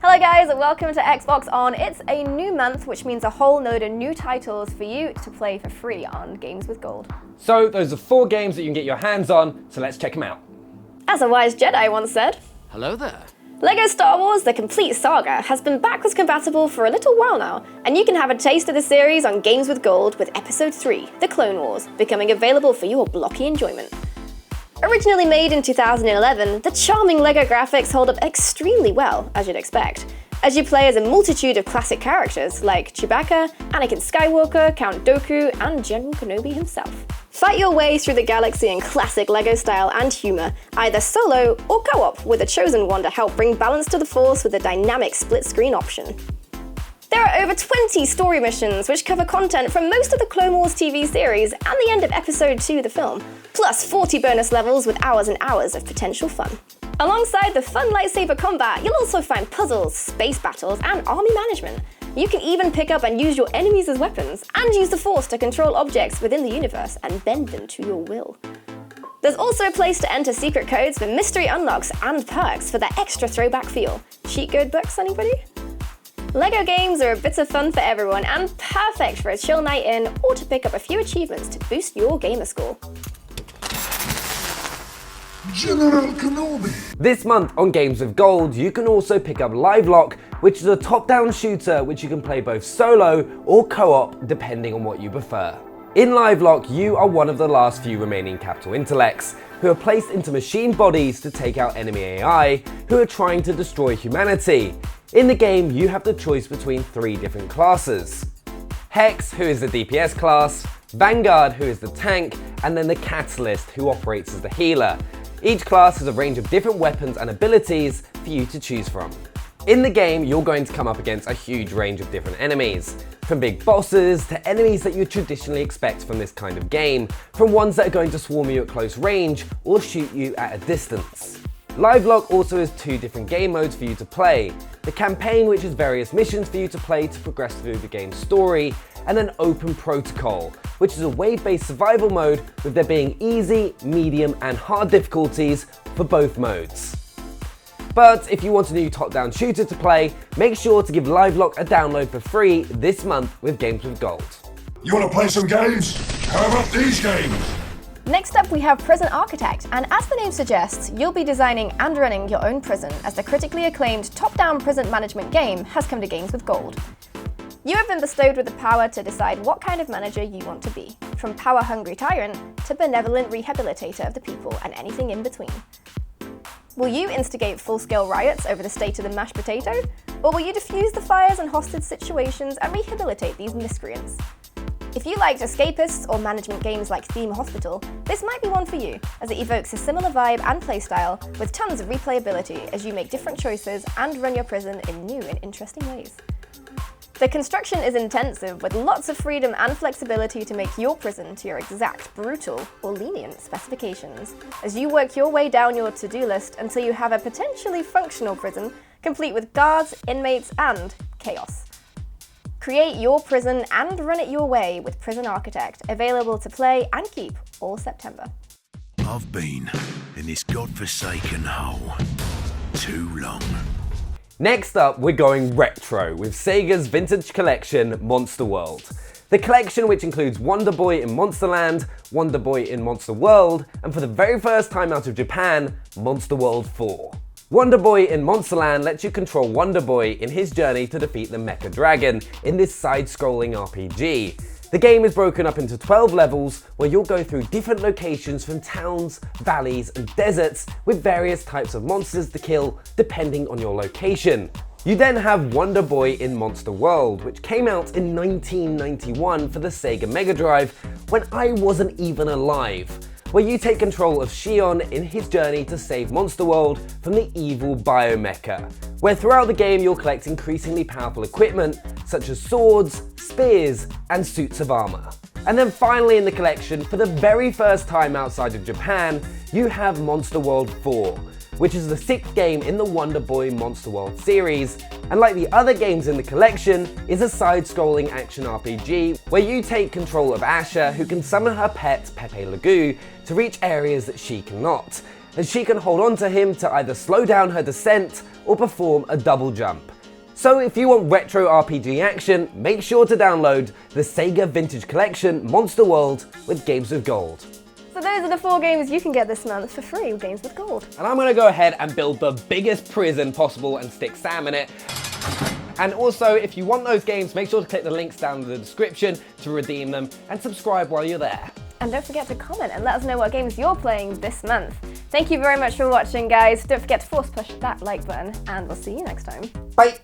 Hello guys, welcome to Xbox On. It's a new month, which means a whole load of new titles for you to play for free on Games with Gold. So those are 4 games that you can get your hands on, so let's check them out. As a wise Jedi once said, Hello there. LEGO Star Wars The Complete Saga has been backwards compatible for a little while now, and you can have a taste of the series on Games with Gold with Episode 3, The Clone Wars, becoming available for your blocky enjoyment. Originally made in 2011, the charming LEGO graphics hold up extremely well, as you'd expect, as you play as a multitude of classic characters like Chewbacca, Anakin Skywalker, Count Dooku, and General Kenobi himself. Fight your way through the galaxy in classic LEGO style and humour, either solo or co-op, with a chosen one to help bring balance to the Force with a dynamic split-screen option. There are over 20 story missions which cover content from most of the Clone Wars TV series and the end of Episode 2 of the film, plus 40 bonus levels with hours and hours of potential fun. Alongside the fun lightsaber combat, you'll also find puzzles, space battles, and army management. You can even pick up and use your enemies as weapons, and use the Force to control objects within the universe and bend them to your will. There's also a place to enter secret codes for mystery unlocks and perks for that extra throwback feel. Cheat code books, anybody? LEGO games are a bit of fun for everyone and perfect for a chill night in or to pick up a few achievements to boost your gamer score. General Kenobi! This month on Games with Gold, you can also pick up Livelock, which is a top-down shooter which you can play both solo or co-op depending on what you prefer. In Livelock, you are one of the last few remaining capital intellects who are placed into machine bodies to take out enemy AI who are trying to destroy humanity. In the game, you have the choice between 3 different classes. Hex, who is the DPS class, Vanguard, who is the tank, and then the Catalyst, who operates as the healer. Each class has a range of different weapons and abilities for you to choose from. In the game, you're going to come up against a huge range of different enemies, from big bosses to enemies that you traditionally expect from this kind of game, from ones that are going to swarm you at close range or shoot you at a distance. Livelock also has 2 different game modes for you to play. The campaign, which has various missions for you to play to progress through the game's story, and an open protocol, which is a wave-based survival mode with there being easy, medium, and hard difficulties for both modes. But if you want a new top-down shooter to play, make sure to give Livelock a download for free this month with Games with Gold. You want to play some games? How about these games? Next up we have Prison Architect, and as the name suggests, you'll be designing and running your own prison as the critically acclaimed top-down prison management game has come to Games with Gold. You have been bestowed with the power to decide what kind of manager you want to be, from power-hungry tyrant to benevolent rehabilitator of the people and anything in between. Will you instigate full-scale riots over the state of the mashed potato? Or will you diffuse the fires and hostage situations and rehabilitate these miscreants? If you liked escapists or management games like Theme Hospital, this might be one for you, as it evokes a similar vibe and playstyle with tons of replayability as you make different choices and run your prison in new and interesting ways. The construction is intensive, with lots of freedom and flexibility to make your prison to your exact, brutal, or lenient specifications, as you work your way down your to-do list until you have a potentially functional prison, complete with guards, inmates, and chaos. Create your prison and run it your way with Prison Architect, available to play and keep all September. I've been in this godforsaken hole too long. Next up, we're going retro with Saga's vintage collection, Monster World. The collection, which includes Wonder Boy in Monsterland, Wonder Boy in Monster World, and for the very first time out of Japan, Monster World 4. Wonder Boy in Monsterland lets you control Wonder Boy in his journey to defeat the Mecha Dragon in this side-scrolling RPG. The game is broken up into 12 levels where you'll go through different locations from towns, valleys, and deserts with various types of monsters to kill depending on your location. You then have Wonder Boy in Monster World, which came out in 1991 for the Sega Mega Drive when I wasn't even alive, where you take control of Shion in his journey to save Monster World from the evil Biomecha, where throughout the game you'll collect increasingly powerful equipment such as swords, spears, and suits of armor. And then finally in the collection, for the very first time outside of Japan, you have Monster World 4, which is the 6th game in the Wonder Boy Monster World series, and like the other games in the collection, is a side-scrolling action RPG where you take control of Asha, who can summon her pet, Pepe Legoo, to reach areas that she cannot. as she can hold on to him to either slow down her descent or perform a double jump. So if you want retro RPG action, make sure to download the Saga Vintage Collection Monster World with Games with Gold. So those are the 4 games you can get this month for free with Games with Gold. And I'm gonna go ahead and build the biggest prison possible and stick Sam in it. And also, if you want those games, make sure to click the links down in the description to redeem them and subscribe while you're there. And don't forget to comment and let us know what games you're playing this month. Thank you very much for watching, guys. Don't forget to force push that like button, and we'll see you next time. Bye!